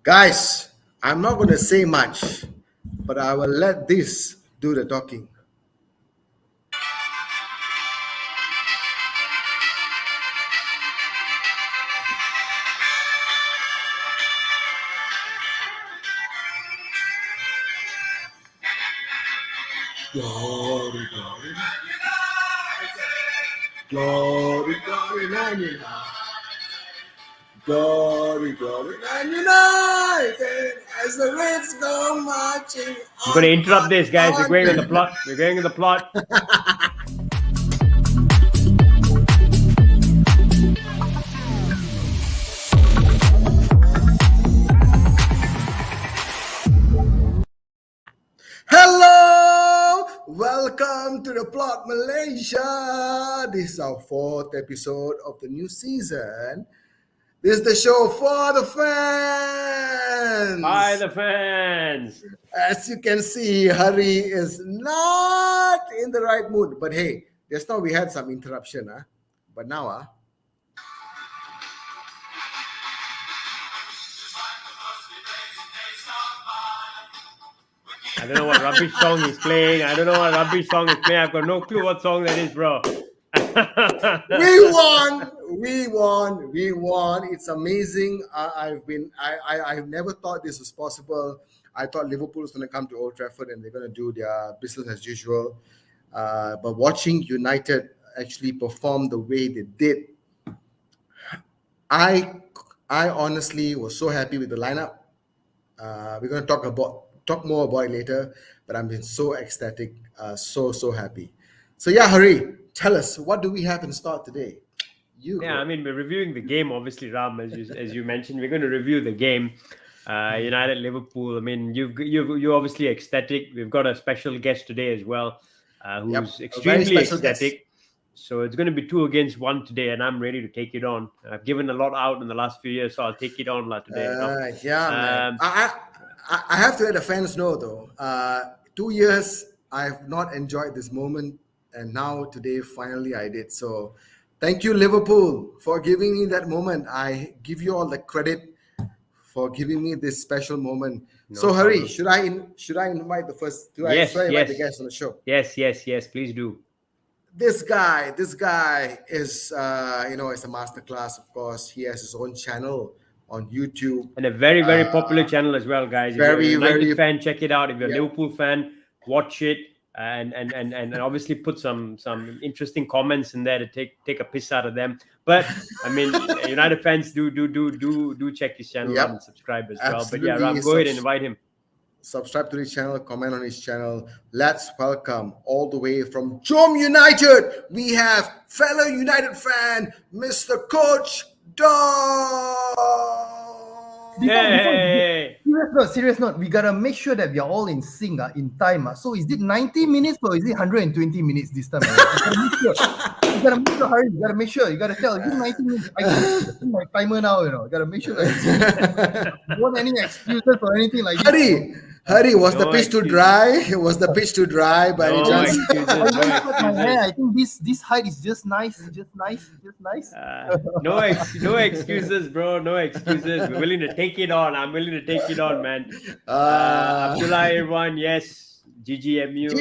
Guys, I'm not going to say much, but I will let this do the talking. Glory, glory, glory, glory, Man United. Glory, glory, Man United. As the Reds go marching I'm going to interrupt on, this, guys. We're on. going in the plot. We're going in the plot. Hello, welcome to the Plot Malaysia. This is our fourth episode of the new season. This is the show for the fans. By the fans. As you can see, Hari is not in the right mood. But hey, just now we had some interruption, but now, I don't know what rubbish song he's playing. I've got no clue what song that is, bro. we won. It's amazing. I've never thought this was possible. I thought Liverpool was going to come to Old Trafford and they're going to do their business as usual. But watching United actually perform the way they did, I honestly was so happy with the lineup. We're going to talk more about it later, but I've been so ecstatic, so happy. So yeah, Hari, tell us, what do we have in store today? We're reviewing the game, obviously, Ram, as you mentioned. We're going to review the game. United Liverpool. I mean, you're obviously ecstatic. We've got a special guest today as well, who's extremely ecstatic. Guest. So it's going to be 2-1 today, and I'm ready to take it on. I've given a lot out in the last few years, so I'll take it on today. Man. I have to let the fans know though. 2 years I've not enjoyed this moment, and now today finally I did. So thank you, Liverpool, for giving me that moment. I give you all the credit for giving me this special moment. No so problem. Hari, should I invite the first? Yes, invite the guest on the show? Yes, please do. This guy is it's a masterclass. Of course, he has his own channel on YouTube and a very popular channel as well, guys. If you're a United fan, check it out. If you're a Liverpool fan, watch it and obviously put some interesting comments in there to take a piss out of them. But I mean, United fans do check his channel out and subscribe as well. Absolutely. But yeah, Ram, go ahead and invite him. Subscribe to his channel, comment on his channel. Let's welcome all the way from Jom United. We have fellow United fan, Mr. Coach Dom. Hey. Serious note. We gotta make sure that we are all in sync in time. So is it 90 minutes or is it 120 minutes this time? You gotta make sure, Harry. You gotta make sure. You gotta tell. Is it 90 minutes? I can see my timer now. You gotta make sure that you want any excuses or anything like that. Hari, was the pitch too dry? Was the pitch too dry by any chance? I think this height is just nice. No excuses, bro. No excuses. We're willing to take it on. I'm willing to take it on, man. Abdullah, everyone. Yes. GGMU.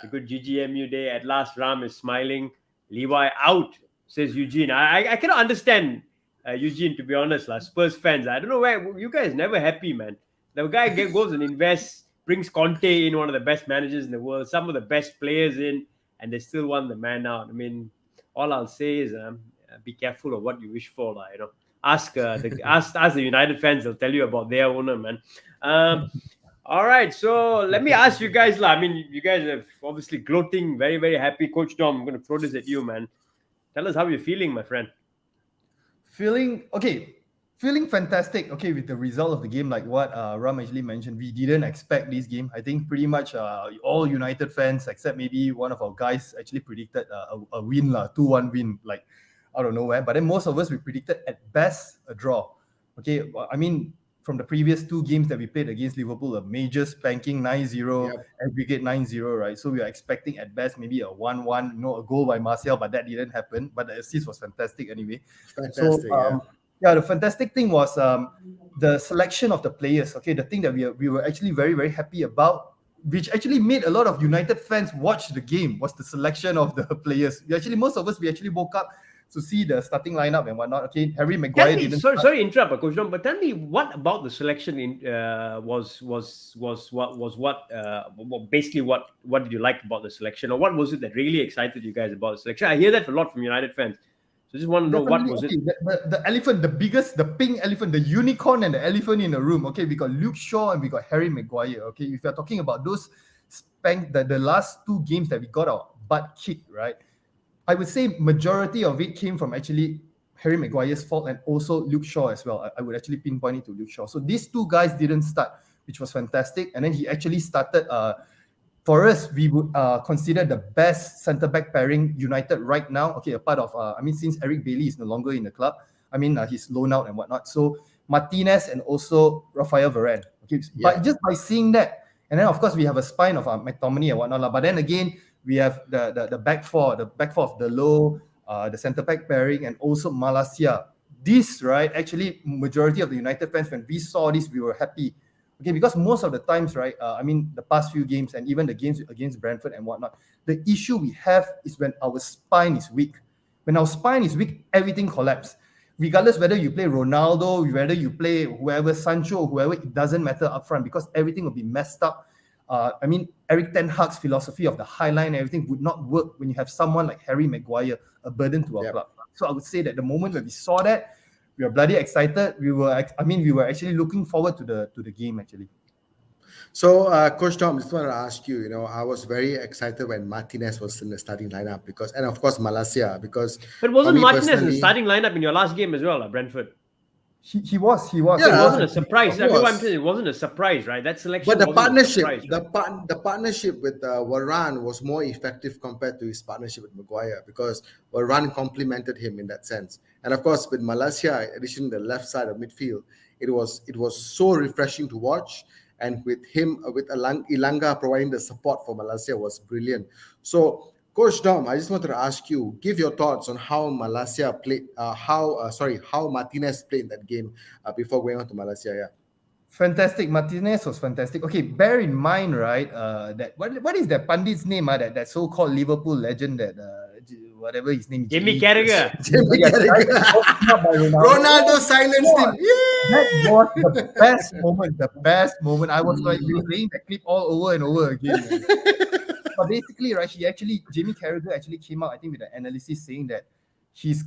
A good GGMU day. At last, Ram is smiling. Levi out, says Eugene. I cannot understand Eugene, to be honest. Spurs fans. I don't know where you guys never happy, man. The guy goes and invests, brings Conte in, one of the best managers in the world, some of the best players in, and they still want the man out. I mean, all I'll say is be careful of what you wish for. Ask the United fans; they'll tell you about their owner, man. All right, so let me ask you guys. I mean, you guys are obviously gloating, very, very happy. Coach Dom, I'm going to throw this at you, man. Tell us how you're feeling, my friend. Feeling fantastic, with the result of the game, like what Ram actually mentioned. We didn't expect this game. I think pretty much all United fans, except maybe one of our guys, actually predicted a win, 2-1 win, out of nowhere. But then most of us, we predicted at best a draw. Okay, I mean, from the previous 2 games that we played against Liverpool, a major spanking 9-0, aggregate 9-0, right? So we are expecting at best maybe a 1-1, a goal by Martial, but that didn't happen. But the assist was fantastic anyway. Fantastic, Yeah, the fantastic thing was the selection of the players. Okay, the thing that we were actually very, very happy about, which actually made a lot of United fans watch the game, was the selection of the players. Most of us, we actually woke up to see the starting lineup and whatnot. Okay, Harry Maguire didn't start. Sorry to interrupt, Coach Dom, but tell me what about the selection was basically what did you like about the selection, or what was it that really excited you guys about the selection? I hear that a lot from United fans. So I just want to know what was it. The elephant, the pink elephant, the unicorn and the elephant in the room. Okay, we got Luke Shaw and we got Harry Maguire. Okay, if you're talking about those the last two games that we got our butt kicked, right? I would say majority of it came from actually Harry Maguire's fault and also Luke Shaw as well. I would actually pinpoint it to Luke Shaw. So these two guys didn't start, which was fantastic. And then he actually started. For us, we would consider the best centre-back pairing United right now. Okay, a part of, since Eric Bailly is no longer in the club, he's loaned out and whatnot. So Martinez and also Rafael Varane. Okay, but just by seeing that, and then of course we have a spine of McTominay and whatnot. But then again, we have the back four of Dalot, the centre-back pairing, and also Malacia. This, right, actually, majority of the United fans, when we saw this, we were happy. Okay, because most of the times, right, the past few games and even the games against Brentford and whatnot, the issue we have is when our spine is weak. When our spine is weak, everything collapses. Regardless whether you play Ronaldo, whether you play whoever, Sancho, whoever, it doesn't matter up front because everything will be messed up. Eric Ten Hag's philosophy of the high line and everything would not work when you have someone like Harry Maguire, a burden to our club. So I would say that the moment when we saw that, we were bloody excited. We were actually looking forward to the game actually. So, Coach Tom, I just want to ask you. I was very excited when Martinez was in the starting lineup and of course Malacia because. But wasn't Martinez in the starting lineup in your last game as well, Brentford? He was. Yeah, it wasn't a surprise. What I'm saying, it wasn't a surprise, right? That selection. But the partnership, surprise, right? the partnership with Varane was more effective compared to his partnership with Maguire because Varane complemented him in that sense. And of course, with Malacia, addition the left side of midfield, it was so refreshing to watch. And with him, with Ilanga providing the support for Malacia was brilliant. So, Coach Dom, I just wanted to ask you, give your thoughts on how Malacia played, how Martinez played in that game before going on to Malacia. Yeah. Fantastic. Martinez was fantastic. Okay, bear in mind, right, that what is that pundit's name? That so-called Liverpool legend that whatever his name is. Jamie Carragher. Ronaldo silenced him. That was the best moment. The best moment. I was like replaying that clip all over and over again. But basically, right, Jamie Carragher actually came out, I think, with an analysis saying that he's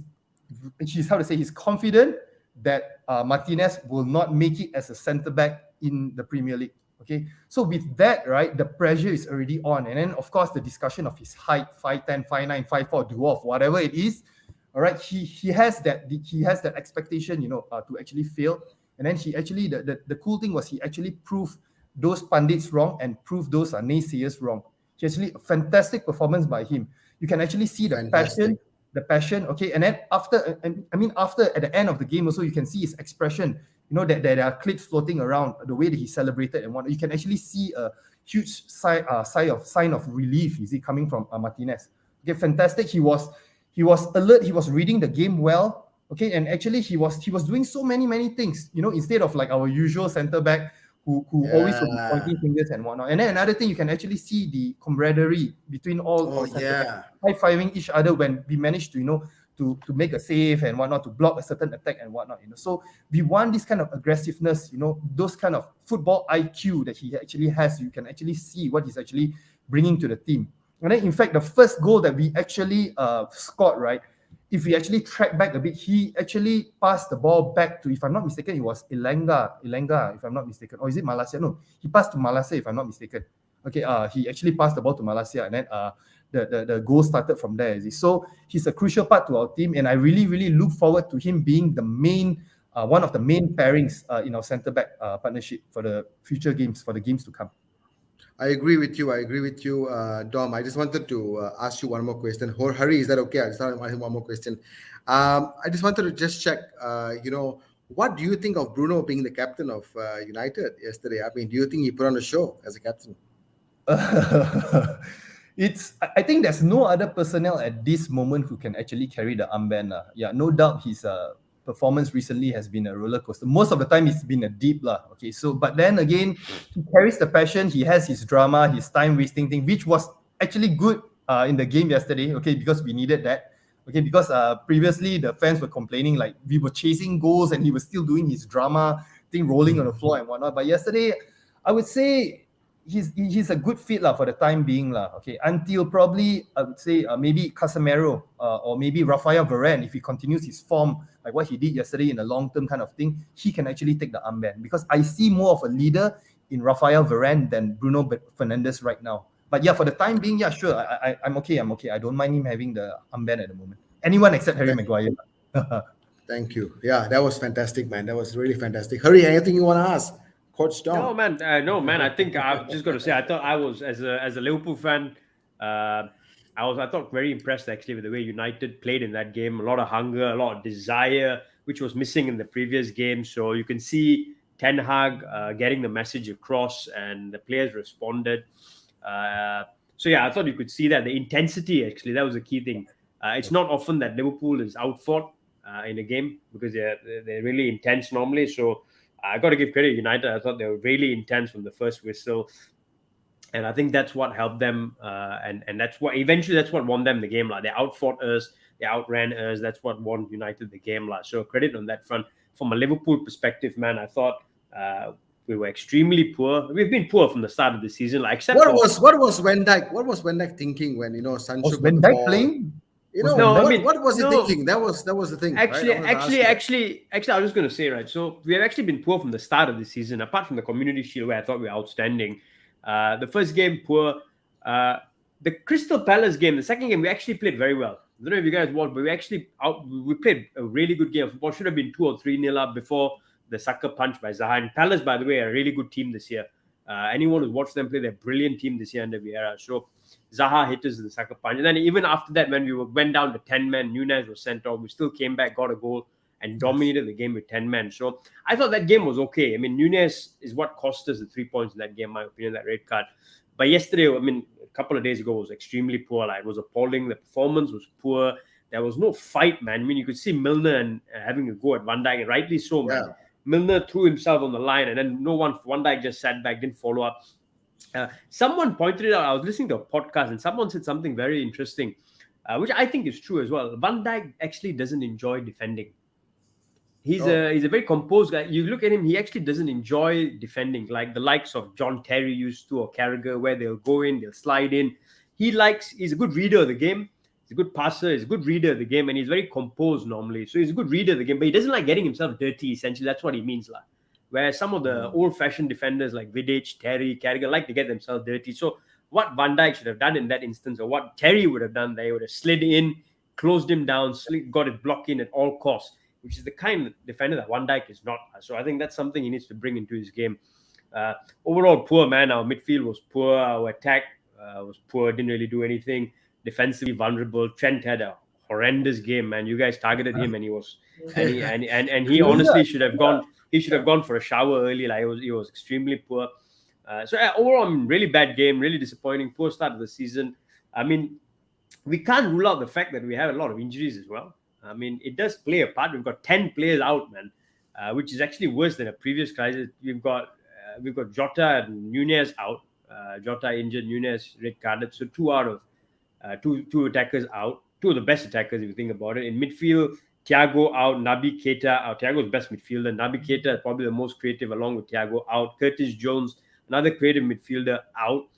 confident that Martinez will not make it as a centre-back in the Premier League. Okay, so with that, right, the pressure is already on. And then, of course, the discussion of his height, 5'10", 5'9", 5'4", dwarf, whatever it is, all right, he has that expectation, to actually fail. And then he actually, the cool thing was he actually proved those pundits wrong and proved those naysayers wrong. He actually, a fantastic performance by him. You can actually see the passion, okay, and then after at the end of the game also, you can see his expression, that there are clips floating around, the way that he celebrated and whatnot. You can actually see a huge sign of relief, coming from Martinez. Okay, fantastic. He was alert, he was reading the game well, okay, and actually he was doing so many things, instead of like our usual centre-back who always will be pointing fingers and whatnot. And then another thing, you can actually see the camaraderie between all high-fiving each other when we managed to, to make a save and whatnot, to block a certain attack and whatnot. So we want this kind of aggressiveness, those kind of football IQ that he actually has. You can actually see what he's actually bringing to the team. And then, in fact, the first goal that we actually scored, right, if we actually track back a bit, he actually passed the ball back to, if I'm not mistaken, it was Ilanga, if I'm not mistaken. Or is it Malacia? No, he passed to Malacia, if I'm not mistaken. Okay, he actually passed the ball to Malacia, and then the goal started from there. So he's a crucial part to our team, and I really, really look forward to him being the main, one of the main pairings in our centre-back partnership for the future games, for the games to come. I agree with you, Dom. I just wanted to ask you one more question. Harry, is that okay? I just want to ask one more question. I just wanted to just check, what do you think of Bruno being the captain of United yesterday? I mean, do you think he put on a show as a captain? I think there's no other personnel at this moment who can actually carry the armband. Yeah, no doubt he's performance recently has been a roller coaster. Most of the time, it's been a deep lah. Okay, so but then again, he carries the passion. He has his drama, his time wasting thing, which was actually good in the game yesterday. Okay, because we needed that. Okay, because previously the fans were complaining like we were chasing goals and he was still doing his drama thing, rolling on the floor and whatnot. But yesterday, I would say he's a good fit for the time being okay, until probably I would say maybe Casemiro or maybe Rafael Varane, if he continues his form like what he did yesterday in a long term kind of thing, he can actually take the armband, because I see more of a leader in Rafael Varane than Bruno Fernandes right now. But yeah, for the time being, yeah, sure, I'm okay. I don't mind him having the armband at the moment. Anyone except Harry Maguire. Thank you. Yeah, that was fantastic, man. That was really fantastic. Harry, anything you want to ask? Coach Dom. No, man. I think I've just got to say, I thought I was as a Liverpool fan, I thought very impressed actually with the way United played in that game. A lot of hunger, a lot of desire, which was missing in the previous game. So you can see Ten Hag getting the message across, and the players responded. So yeah, I thought you could see that the intensity actually, that was the key thing. It's not often that Liverpool is outfought in a game, because they're really intense normally. So I got to give credit to United. I thought they were really intense from the first whistle, and I think that's what helped them. And that's what won them the game. They outfought us, they outran us. That's what won United the game. So credit on that front. From a Liverpool perspective, man, I thought we were extremely poor. We've been poor from the start of the season. Except what was Van Dijk? What was Van Dijk thinking when Sancho was Van Dijk playing? What was he thinking? That was the thing. Actually, I was just going to say, right. So we have actually been poor from the start of the season. Apart from the Community Shield, where I thought we were outstanding, the first game poor. The Crystal Palace game, the second game, we actually played very well. I don't know if you guys watched, but we played a really good game. Football should have been 2 or 3-0 up before the sucker punch by Zaha. And Palace, by the way, are a really good team this year. Anyone who's watched them play, they're a brilliant team this year under Vieira. So Zaha hit us in the sucker punch. And then even after that, when we went down to 10 men, Nunez was sent off. We still came back, got a goal, and dominated the game with 10 men. So I thought that game was okay. I mean, Nunez is what cost us the 3 points in that game, in my opinion, that red card. But yesterday, a couple of days ago, was extremely poor. It was appalling. The performance was poor. There was no fight, man. You could see Milner and having a go at Van Dijk, and rightly so, man. Yeah. Milner threw himself on the line, and then Van Dijk just sat back, didn't follow up. Someone pointed it out. I was listening to a podcast, and someone said something very interesting, which I think is true as well. Van Dijk actually doesn't enjoy defending. He's a very composed guy. You look at him, he actually doesn't enjoy defending, like the likes of John Terry used to, or Carragher, where they'll go in, they'll slide in. He's a good reader of the game. He's a good passer. He's a good reader of the game, and he's very composed normally. So he's a good reader of the game, but he doesn't like getting himself dirty, essentially. That's what he means. Where some of the old-fashioned defenders like Vidic, Terry, Carragher like to get themselves dirty. So what Van Dijk should have done in that instance, or what Terry would have done, they would have slid in, closed him down, got it blocked in at all costs, which is the kind of defender that Van Dijk is not. So I think that's something he needs to bring into his game. Overall, poor, man. Our midfield was poor. Our attack was poor. Didn't really do anything. Defensively vulnerable. Trent had a horrendous game, man. You guys targeted him, and he honestly should have gone. He should have gone for a shower early. He was extremely poor. So overall, really bad game. Really disappointing. Poor start of the season. We can't rule out the fact that we have a lot of injuries as well. It does play a part. We've got 10 players out, man, which is actually worse than a previous crisis. We've got Jota and Nunez out. Jota injured, Nunez red carded. So two attackers out. Two of the best attackers, if you think about it. In midfield, Thiago out, Naby Keita out. Thiago's best midfielder. Naby Keita is probably the most creative, along with Thiago out. Curtis Jones, another creative midfielder, out.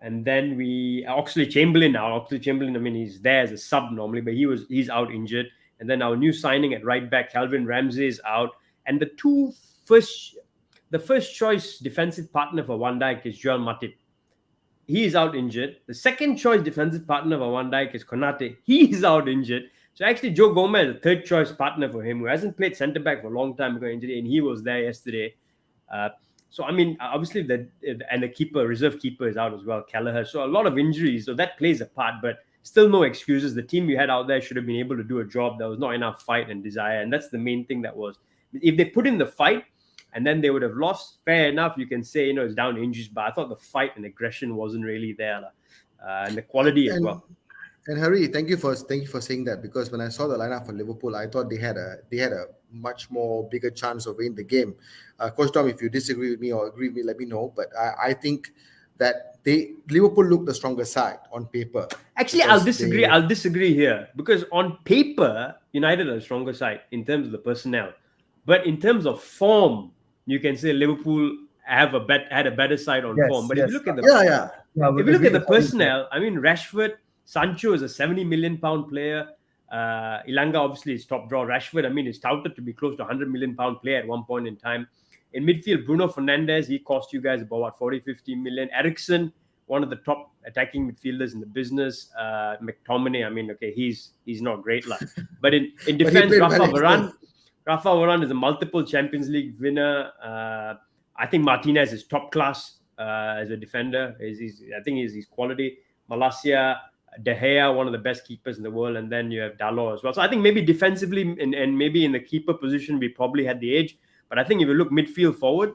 And then Oxlade Chamberlain out. Oxlade Chamberlain, he's there as a sub normally, but he's out injured. And then our new signing at right back, Calvin Ramsey, is out. And the first choice defensive partner for Van Dijk is Joel Matip. He is out injured. The second choice defensive partner for Van Dijk is Konate. He is out injured. So actually, Joe Gomez is the third choice partner for him, who hasn't played centre back for a long time because of injury, and he was there yesterday. So obviously the keeper, reserve keeper, is out as well, Kelleher. So a lot of injuries, so that plays a part, but still no excuses. The team we had out there should have been able to do a job. There was not enough fight and desire, and that's the main thing. If they put in the fight and then they would have lost, fair enough. You can say, it's down to injuries, but I thought the fight and aggression wasn't really there, and the quality as well. And Harry, thank you for saying that, because when I saw the lineup for Liverpool, I thought they had a much more bigger chance of winning the game. Coach Tom, if you disagree with me or agree with me, let me know. But I think that Liverpool looked the stronger side on paper. Actually, I'll disagree. I'll disagree here, because on paper, United are the stronger side in terms of the personnel, but in terms of form, you can say Liverpool had a better side on form. But if you look at the personnel, I mean, Rashford, Sancho is a 70 million pound player. Ilanga obviously is top draw. Rashford, I mean, is touted to be close to 100 million pound player at one point in time. In midfield, Bruno Fernandes, he cost you guys about what, 40-50 million. Eriksen, one of the top attacking midfielders in the business. McTominay, I mean, okay, he's not great, but in defense, Rafa Varane is a multiple Champions League winner. I think Martinez is top class as a defender. I think he's quality. Malacia, De Gea, one of the best keepers in the world, and then you have Dalot as well. So I think maybe defensively and maybe in the keeper position, we probably had the edge. But I think if you look midfield forward,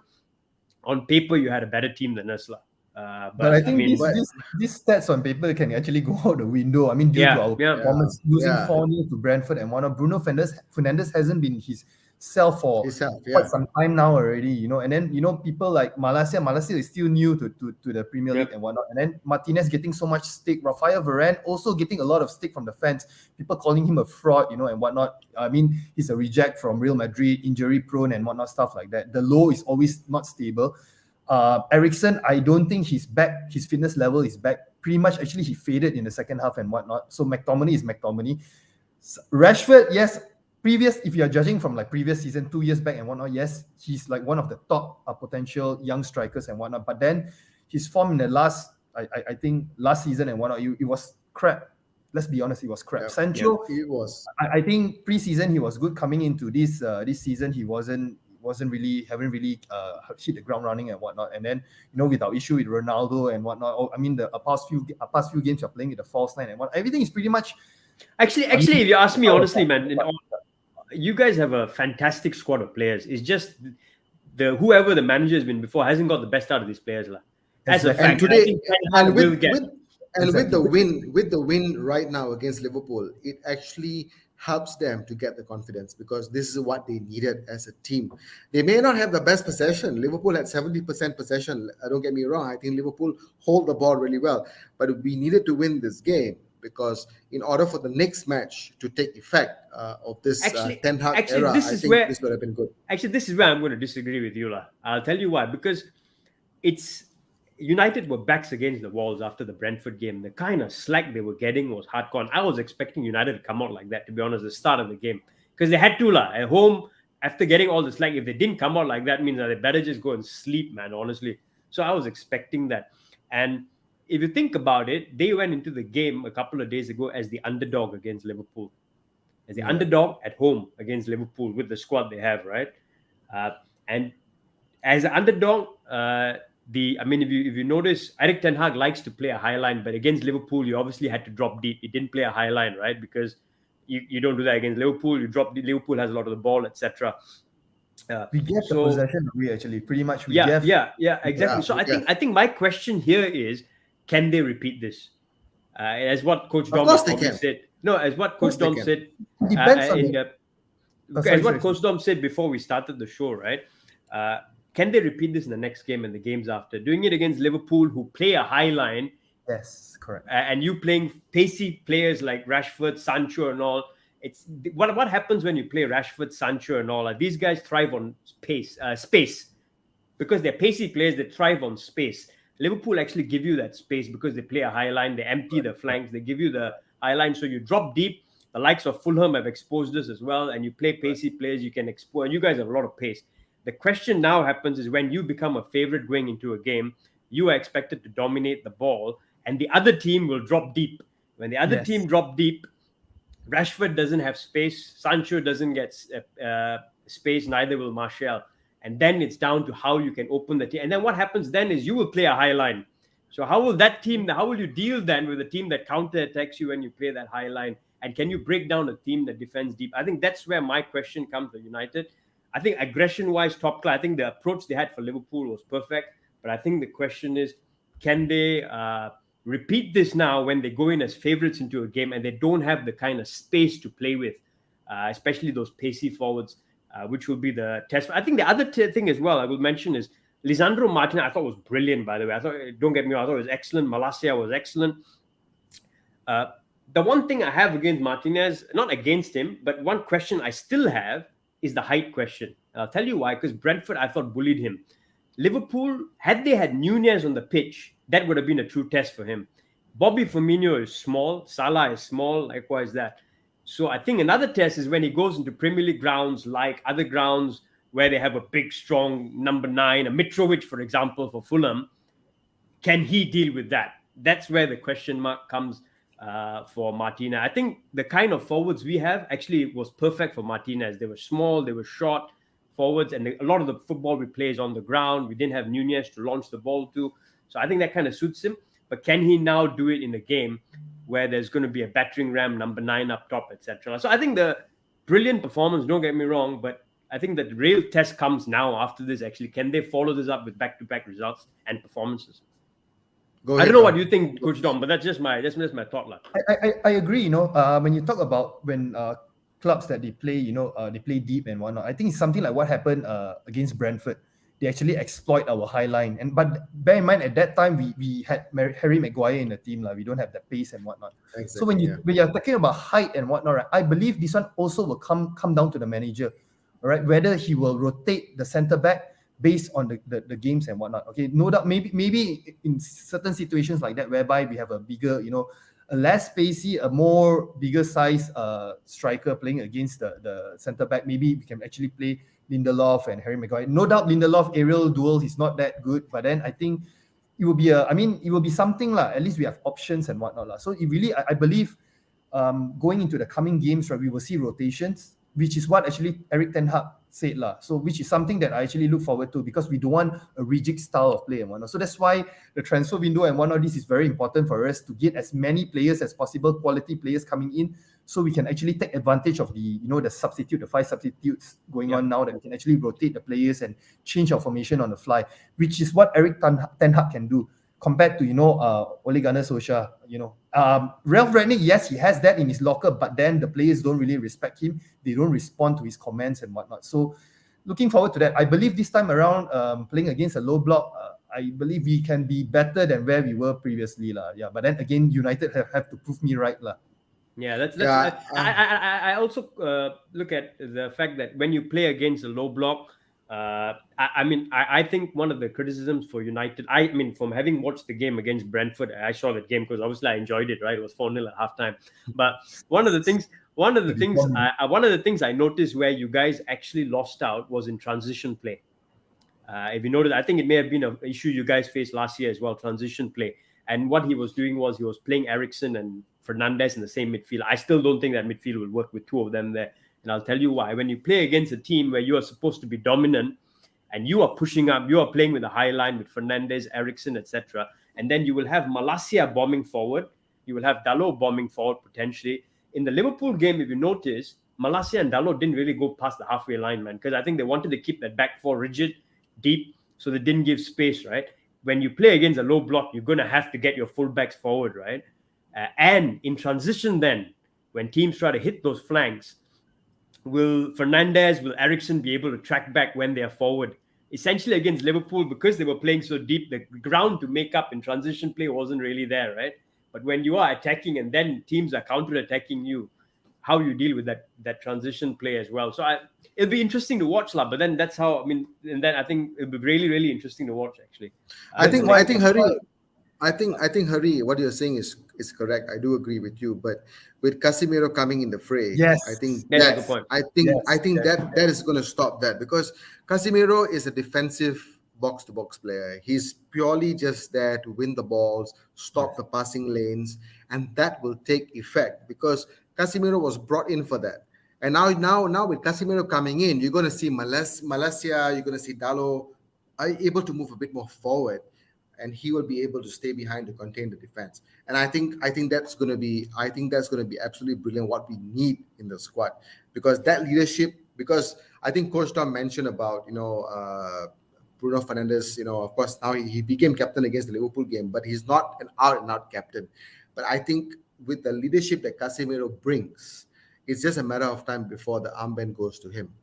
on paper, you had a better team than us. But I think these stats on paper can actually go out the window. I mean, due to our performance, losing 4-0 to Brentford and whatnot, Bruno Fernandes hasn't been his self for quite some time now already, you know. And then, you know, people like Malacia is still new to the Premier League and whatnot. And then Martinez getting so much stick. Rafael Varane also getting a lot of stick from the fans. People calling him a fraud, you know, and whatnot. I mean, he's a reject from Real Madrid, injury prone and whatnot, stuff like that. The low is always not stable. Eriksen, I don't think he's back. His fitness level is back. Pretty much, actually, he faded in the second half and whatnot. So McTominay is McTominay. Rashford, yes. If you're judging from like previous season, 2 years back and whatnot, yes, he's like one of the top potential young strikers and whatnot. But then his form in the I think last season and whatnot, it was crap. Let's be honest, it was crap. Sancho, it was. I think pre-season he was good. Coming into this season, he haven't really hit the ground running and whatnot. And then, you know, with our issue with Ronaldo and whatnot, I mean, the past few games you're playing with the false nine and what, everything is pretty much. Actually, if you ask me honestly, man, you guys have a fantastic squad of players. It's just whoever the manager has been before hasn't got the best out of these players. As a fact, with the win right now against Liverpool, it actually helps them to get the confidence, because this is what they needed as a team. They may not have the best possession. Liverpool had 70% possession. Don't get me wrong. I think Liverpool hold the ball really well, but we needed to win this game, because in order for the next match to take effect of this Ten Hag era, I think this would have been good. Actually, this is where I'm going to disagree with you. I'll tell you why. Because United were backs against the walls after the Brentford game. The kind of slack they were getting was hardcore. I was expecting United to come out like that, to be honest, at the start of the game. Because they had to, at home, after getting all the slack. If they didn't come out like that, means that they better just go and sleep, man, honestly. So I was expecting that. And if you think about it, they went into the game a couple of days ago as the underdog against Liverpool. As the underdog at home against Liverpool with the squad they have, right? And as an underdog, if you notice, Erik Ten Hag likes to play a high line, but against Liverpool, you obviously had to drop deep. You didn't play a high line, right? Because you don't do that against Liverpool. You drop deep. Liverpool has a lot of the ball, etc. We get the possession away, actually. Pretty much, exactly. So I think my question here is, can they repeat this? As what Coach Dom said. No, as what Coach Dom said. As what Coach Dom said before we started the show, right? Can they repeat this in the next game and the games after? Doing it against Liverpool, who play a high line. Yes, correct. And you playing pacey players like Rashford, Sancho, and all. It's what happens when you play Rashford, Sancho, and all. These guys thrive on space, because they're pacey players. They thrive on space. Liverpool actually give you that space because they play a high line. They empty the flanks. They give you the high line. So you drop deep. The likes of Fulham have exposed us as well. And you play pacey players. You can expose. And you guys have a lot of pace. The question now happens is when you become a favorite going into a game, you are expected to dominate the ball. And the other team will drop deep. When the other team drop deep, Rashford doesn't have space. Sancho doesn't get space. Neither will Martial. And then it's down to how you can open the team. And then what happens then is you will play a high line. So how will you deal then with a team that counter-attacks you when you play that high line? And can you break down a team that defends deep? I think that's where my question comes for United. I think aggression-wise, top class. I think the approach they had for Liverpool was perfect. But I think the question is, can they repeat this now when they go in as favourites into a game and they don't have the kind of space to play with, especially those pacey forwards, which will be the test. I think the other thing as well I will mention is Lisandro Martinez. I thought was brilliant, by the way. Don't get me wrong, I thought it was excellent. Malacia was excellent. The one thing I have against Martinez, not against him, but one question I still have is the height question. And I'll tell you why, because Brentford, I thought, bullied him. Liverpool, had they had Nunez on the pitch, that would have been a true test for him. Bobby Firmino is small. Salah is small. Likewise that. So I think another test is when he goes into Premier League grounds like other grounds where they have a big, strong number 9, a Mitrovic, for example, for Fulham. Can he deal with that? That's where the question mark comes for Martinez. I think the kind of forwards we have actually was perfect for Martinez. They were small, they were short forwards, and a lot of the football we play is on the ground. We didn't have Nunez to launch the ball to. So I think that kind of suits him. But can he now do it in a game where there's going to be a battering ram, number 9 up top, etc.? So I think the brilliant performance, don't get me wrong, but I think that the real test comes now after this, actually. Can they follow this up with back-to-back results and performances? I don't know what you think, Coach Dom, but that's just my thought. I agree, when you talk about when clubs that they play, they play deep and whatnot, I think it's something like what happened against Brentford. They actually exploit our high line. But bear in mind, at that time, we had Harry Maguire in the team. We don't have that pace and whatnot. Exactly, so when you're talking about height and whatnot, right, I believe this one also will come down to the manager, all right? Whether he will rotate the centre-back based on the games and whatnot. Okay, no doubt, maybe in certain situations like that, whereby we have a bigger, a less spacey, a more bigger size striker playing against the centre-back, maybe we can actually play Lindelof and Harry Maguire. No doubt Lindelof aerial duels is not that good, but then I think it will be something lah. At least we have options and whatnot lah. So it really, I believe, going into the coming games, right, we will see rotations, which is what actually Eric Ten Hag said lah. So which is something that I actually look forward to, because we don't want a rigid style of play and whatnot. So that's why the transfer window and whatnot, this is very important for us to get as many players as possible, quality players coming in, so we can actually take advantage of the the 5 substitutes going on now, that we can actually rotate the players and change our formation on the fly, which is what Eric Ten Hag can do compared to Ole Gunnar Solskjaer. Ralph Rangnick, yes, he has that in his locker, but then the players don't really respect him. They don't respond to his comments and whatnot. So looking forward to that. I believe this time around, playing against a low block, I believe we can be better than where we were previously lah. Yeah, but then again, United have to prove me right lah. Yeah, I also look at the fact that when you play against a low block, I think one of the criticisms for United, from having watched the game against Brentford, I saw that game because obviously I enjoyed it, right? It was 4-0 at halftime. But one of the things I noticed where you guys actually lost out was in transition play. If you notice, I think it may have been an issue you guys faced last year as well, transition play. And what he was doing was he was playing Eriksen and Fernandes in the same midfield. I still don't think that midfield will work with 2 of them there. And I'll tell you why. When you play against a team where you are supposed to be dominant and you are pushing up, you are playing with a high line with Fernandes, Eriksen, etc. And then you will have Malacia bombing forward. You will have Dalot bombing forward potentially. In the Liverpool game, if you notice, Malacia and Dalot didn't really go past the halfway line, man, because I think they wanted to keep that back 4 rigid, deep, so they didn't give space, right? When you play against a low block, you're going to have to get your fullbacks forward, right? And in transition then, when teams try to hit those flanks, will Fernandes, will Eriksen be able to track back when they are forward? Essentially against Liverpool, because they were playing so deep, the ground to make up in transition play wasn't really there, right? But when you are attacking and then teams are counter-attacking you, how you deal with that transition play as well. So it'll be interesting to watch, but then that's how, and then I think it'll be really, really interesting to watch, actually. I think Hari, what you're saying is correct. I do agree with you, but with Casemiro coming in the fray, yes, I think that's the point. I think that is going to stop that, because Casemiro is a defensive box-to-box player. He's purely just there to win the balls, stop the passing lanes, and that will take effect because Casemiro was brought in for that. And now with Casemiro coming in, you're going to see Malacia, you're going to see Dalot able to move a bit more forward, and he will be able to stay behind to contain the defense. And I think that's going to be absolutely brilliant, what we need in the squad, because that leadership. Because I think Coach Tom mentioned about Bruno Fernandes, of course, now he became captain against the Liverpool game, but he's not an out-and-out captain. But I think with the leadership that Casemiro brings, it's just a matter of time before the armband goes to him.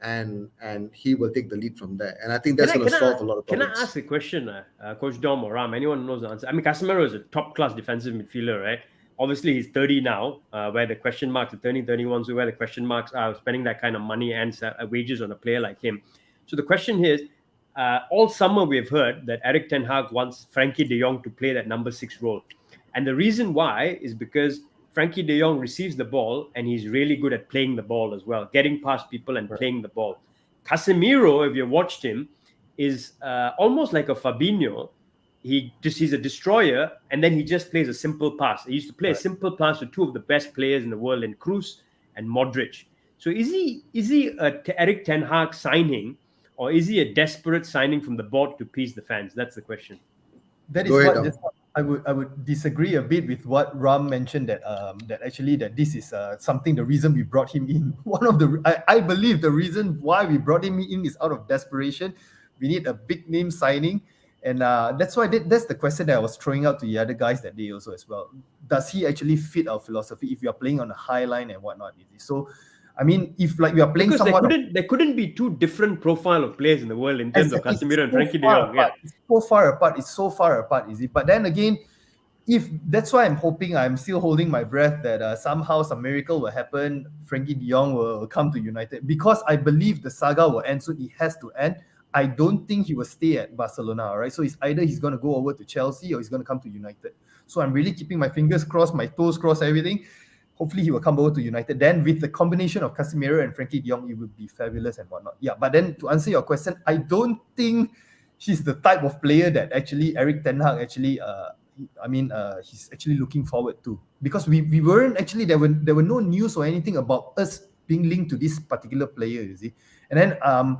And he will take the lead from there. And I think that's going to solve a lot of problems. Can I ask a question, Coach Dom or Ram? Anyone knows the answer? I mean, Casemiro is a top-class defensive midfielder, right? Obviously, he's 30 now, where the question marks are turning 31, so where the question marks are spending that kind of money and wages on a player like him. So the question here is, all summer we've heard that Erik Ten Hag wants Frankie de Jong to play that number 6 role. And the reason why is because Frankie de Jong receives the ball and he's really good at playing the ball as well, getting past people and playing the ball. Casemiro, if you watched him, is almost like a Fabinho. He's a destroyer, and then he just plays a simple pass. He used to play a simple pass to two of the best players in the world, in Kroos and Modric. So is he a Erik Ten Hag signing, or is he a desperate signing from the board to appease the fans? That's the question. That is what I would disagree a bit with what Ram mentioned, that this is something, the reason we brought him in. I believe the reason why we brought him in is out of desperation. We need a big name signing. And that's the question that I was throwing out to the other guys that day also as well. Does he actually fit our philosophy if you are playing on a high line and whatnot? So, I mean, if like we are playing someone... There couldn't be two different profile of players in the world in terms of Casemiro and Frankie de Jong. Yeah. It's so far apart, is it? But then again, if that's why I'm still holding my breath that somehow some miracle will happen, Frankie de Jong will come to United. Because I believe the saga will end soon. It has to end. I don't think he will stay at Barcelona, all right? So it's either he's going to go over to Chelsea or he's going to come to United. So I'm really keeping my fingers crossed, my toes crossed, everything. Hopefully he will come over to United. Then with the combination of Casemiro and Frankie de Jong, it would be fabulous and whatnot. Yeah, but then to answer your question, I don't think he's the type of player that actually Erik Ten Hag actually, he's actually looking forward to. Because we weren't actually, there were no news or anything about us being linked to this particular player, you see. And then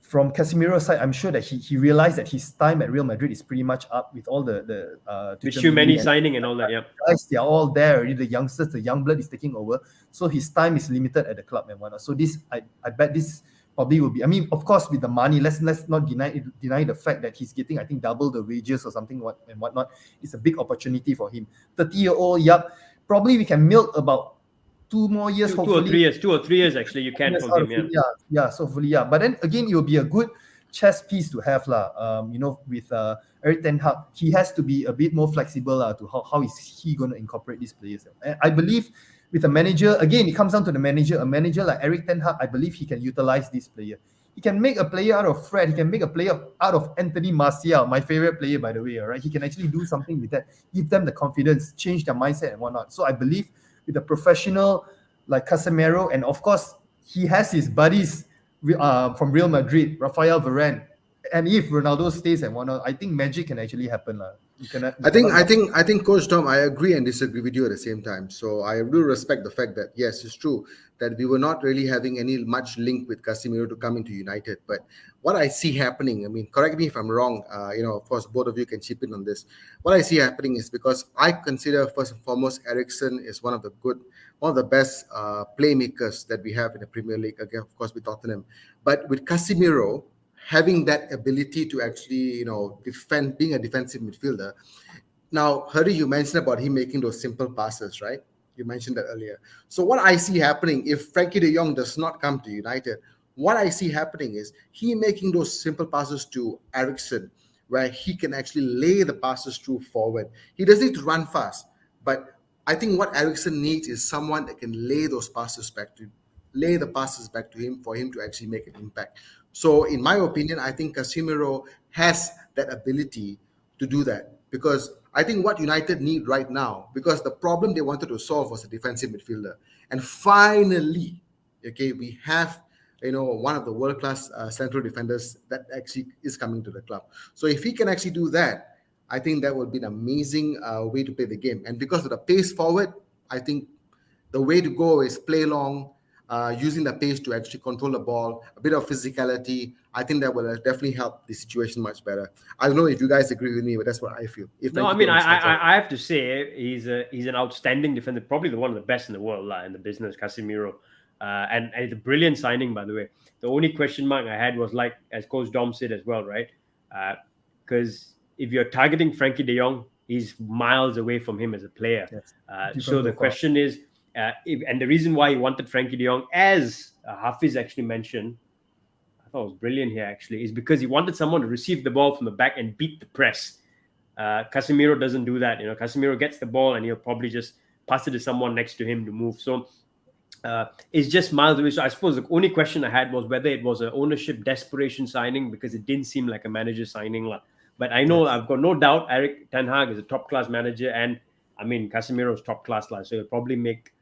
from Casemiro's side, I'm sure that he realized that his time at Real Madrid is pretty much up with all the too many signing and all that. Yeah, guys, they're all there already. The youngsters, the young blood is taking over, so his time is limited at the club and whatnot. So this, I bet this probably will be. I mean, of course, with the money, let's not deny the fact that he's getting, I think, double the wages or something and whatnot. It's a big opportunity for him. 30-year-old, probably we can milk about 2 more years, hopefully. 2 or 3 years actually, you can for him. So hopefully, But then again, it will be a good chess piece to have, with Erik Ten Hag. He has to be a bit more flexible to how is he going to incorporate these players. And I believe with a manager, again, it comes down to the manager. A manager like Erik Ten Hag, I believe he can utilize this player. He can make a player out of Fred. He can make a player out of Anthony Martial, my favorite player, by the way. All right, he can actually do something with that, give them the confidence, change their mindset and whatnot. So I believe with a professional like Casemiro, and of course he has his buddies from Real Madrid, Rafael Varane, and if Ronaldo stays and whatnot, I think magic can actually happen. I think Coach Tom, I agree and disagree with you at the same time. So I do respect the fact that yes, it's true that we were not really having any much link with Casemiro to come into United. But what I see happening, I mean, correct me if I'm wrong, of course, both of you can chip in on this. What I see happening is because I consider first and foremost Eriksen is one of the best playmakers that we have in the Premier League, again, of course, with Tottenham. But with Casemiro having that ability to actually, defend, being a defensive midfielder. Now, Hari, you mentioned about him making those simple passes, right? You mentioned that earlier. So what I see happening, if Frankie de Jong does not come to United, what I see happening is he making those simple passes to Eriksen, where he can actually lay the passes through forward. He doesn't need to run fast, but I think what Eriksen needs is someone that can lay the passes back to him for him to actually make an impact. So in my opinion, I think Casemiro has that ability to do that, because I think what United need right now, because the problem they wanted to solve was a defensive midfielder. And finally, we have one of the world-class central defenders that actually is coming to the club. So if he can actually do that, I think that would be an amazing way to play the game. And because of the pace forward, I think the way to go is play long, using the pace to actually control the ball, a bit of physicality. I think that will definitely help the situation much better. I don't know if you guys agree with me, but that's what I feel. I have to say he's an outstanding defender, probably one of the best in the world in the business, Casemiro. and it's a brilliant signing, by the way. The only question mark I had was, like, as Coach Dom said as well, right? Because if you're targeting Frankie de Jong, he's miles away from him as a player. Yes. So the question is, and the reason why he wanted Frankie de Jong, as Hafiz actually mentioned, I thought it was brilliant here actually, is because he wanted someone to receive the ball from the back and beat the press. Casemiro doesn't do that. Casemiro gets the ball and he'll probably just pass it to someone next to him to move. So it's just miles away. So I suppose the only question I had was whether it was an ownership desperation signing, because it didn't seem like a manager signing. But I know, I've got no doubt Eric Ten Hag is a top-class manager, and I mean, Casemiro is top-class, so he'll probably make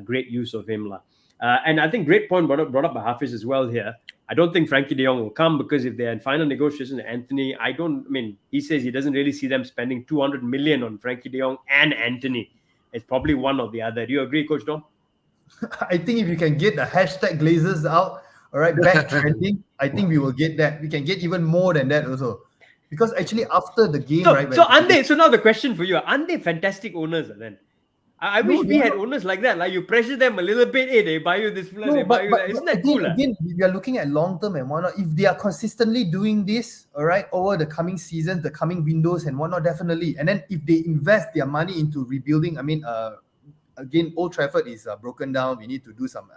great use of him. And I think great point brought up by Hafiz as well here. I don't think Frankie de Jong will come, because if they're in final negotiations, Anthony, he says he doesn't really see them spending 200 million on Frankie de Jong and Anthony. It's probably one or the other. Do you agree, Coach Dom? I think if you can get the hashtag Glazers out, all right, back trending, I think we will get that. We can get even more than that also. Because actually after the game, So now the question for you, aren't they fantastic owners then? I wish we had owners like that. Like, you pressure them a little bit, they buy you this, they buy you that. Isn't that cool? Again, we are looking at long term and whatnot. If they are consistently doing this, all right, over the coming seasons, the coming windows and whatnot, definitely. And then if they invest their money into rebuilding, again, Old Trafford is broken down. We need to do some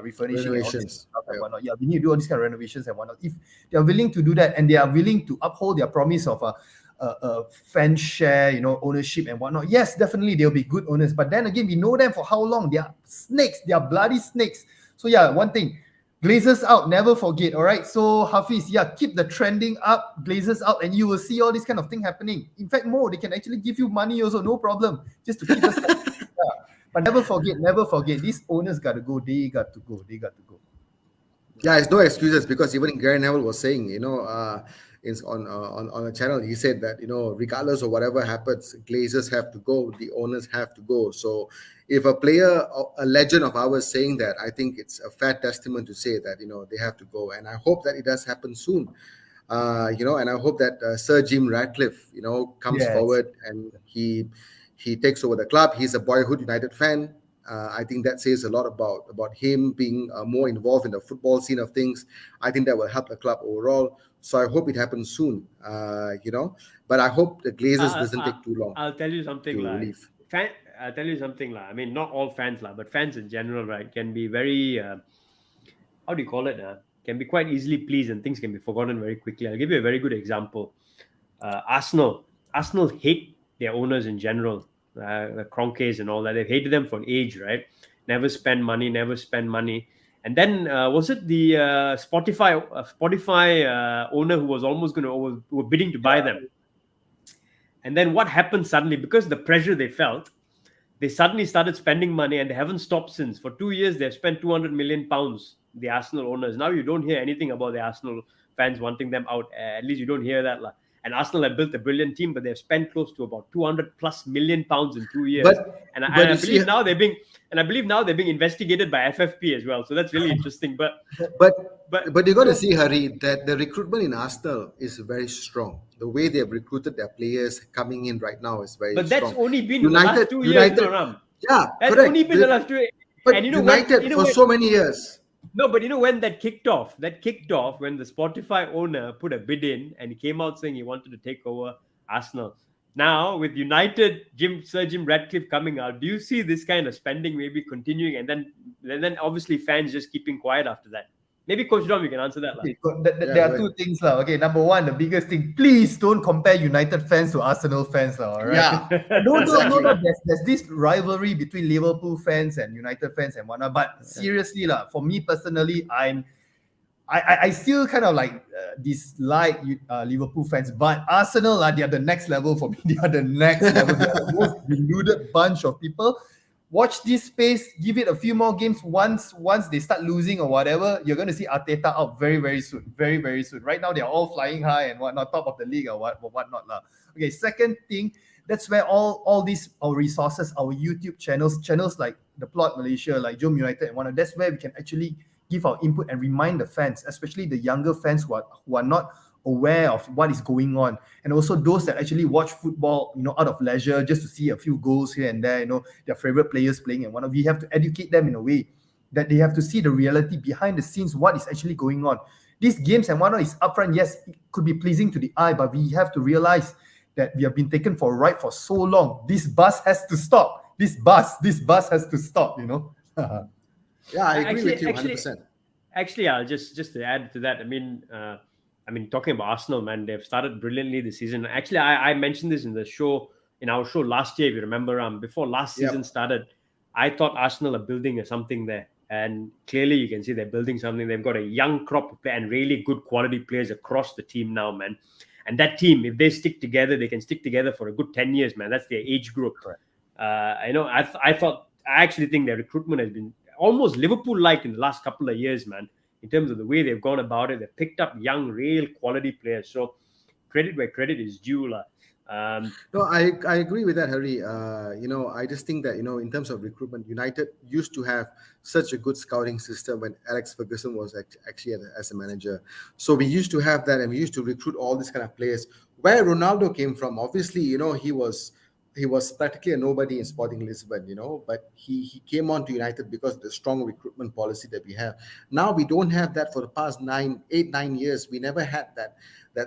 refurnishing renovations and whatnot. Yeah, we need to do all these kind of renovations and whatnot. If they are willing to do that and they are willing to uphold their promise of fan share, ownership and whatnot, yes, definitely they'll be good owners. But then again, we know them for how long? They are snakes. They are bloody snakes. So yeah, one thing, Glazers out, never forget. All right. So Hafiz, keep the trending up, Glazers out, and you will see all this kind of thing happening. In fact, more, they can actually give you money also, no problem. Just to keep us. But never forget, these owners got to go. They got to go. Yeah, it's no excuses, because even Gary Neville was saying, on a channel, he said that, regardless of whatever happens, Glazers have to go, the owners have to go. So if a player, a legend of ours saying that, I think it's a fair testament to say that, they have to go. And I hope that it does happen soon. And I hope that Sir Jim Ratcliffe, comes forward and he takes over the club. He's a boyhood United fan. I think that says a lot about him being more involved in the football scene of things. I think that will help the club overall. So I hope it happens soon, But I hope the Glazers doesn't take too long. I'll tell you something, I'll tell you something, I mean, not all fans, but fans in general, right, can be very, how do you call it? Can be quite easily pleased, and things can be forgotten very quickly. I'll give you a very good example. Arsenal hate their owners in general. The Kroenkes and all that, they've hated them for an age, right? Never spend money. And then was it the Spotify owner who was almost who were bidding to buy them? And then what happened suddenly? Because the pressure they felt, they suddenly started spending money, and they haven't stopped since. For 2 years, they've spent 200 million pounds, the Arsenal owners. Now you don't hear anything about the Arsenal fans wanting them out. At least you don't hear that. And Arsenal have built a brilliant team, but they've spent close to about 200 plus million pounds in 2 years. I believe now they're being investigated by FFP as well. So that's really interesting. But you got to see, Hari, that the recruitment in Arsenal is very strong. The way they have recruited their players coming in right now is very strong. But that's only been the last 2 years. Yeah, that's correct. only been the last 2 years. But and United for so many years. No, but when that kicked off when the Spotify owner put a bid in and he came out saying he wanted to take over Arsenal. Now with United, Sir Jim Ratcliffe coming out, do you see this kind of spending maybe continuing, and then obviously fans just keeping quiet after that? Maybe Coach Dom, you can answer that. Okay, there are two things. Okay, number one, the biggest thing, please don't compare United fans to Arsenal fans. All right? Yeah. No. There's this rivalry between Liverpool fans and United fans and whatnot. But seriously, for me personally, I still kind of dislike Liverpool fans. But Arsenal, they are the next level for me. They are the next level. They are the most deluded bunch of people. Watch this space, give it a few more games. Once they start losing or whatever, you're going to see Arteta out very, very soon. Very, very soon. Right now, they're all flying high and whatnot, top of the league or whatnot. Okay, second thing, that's where all these our resources, our YouTube channels like The Plot Malaysia, like Jom United and whatnot, that's where we can actually give our input and remind the fans, especially the younger fans who are not aware of what is going on, and also those that actually watch football, out of leisure, just to see a few goals here and there, their favorite players playing and whatnot. We have to educate them in a way. that they have to see the reality behind the scenes, what is actually going on. These games and whatnot is upfront. Yes, it could be pleasing to the eye, but we have to realize that we have been taken for a ride for so long. This bus has to stop. This bus has to stop, Yeah, I agree with you 100%. Actually, I'll just to add to that. I mean, talking about Arsenal, man, they've started brilliantly this season. Actually, I mentioned this in our show last year. If you remember, before last season started, I thought Arsenal are building something there, and clearly you can see they're building something. They've got a young crop of players and really good quality players across the team now, man. And that team, if they stick together, they can stick together for a good 10 years, man. That's their age group. I actually think their recruitment has been almost Liverpool-like in the last couple of years, man, in terms of the way they've gone about it. They've picked up young, real quality players. So credit where credit is due. No, I agree with that, Harry. I just think that, in terms of recruitment, United used to have such a good scouting system when Alex Ferguson was actually as a manager. So we used to have that, and we used to recruit all these kind of players. Where Ronaldo came from, obviously, he was practically a nobody in Sporting Lisbon, but he came on to United because of the strong recruitment policy that we have. Now we don't have that for the past 9 years. We never had that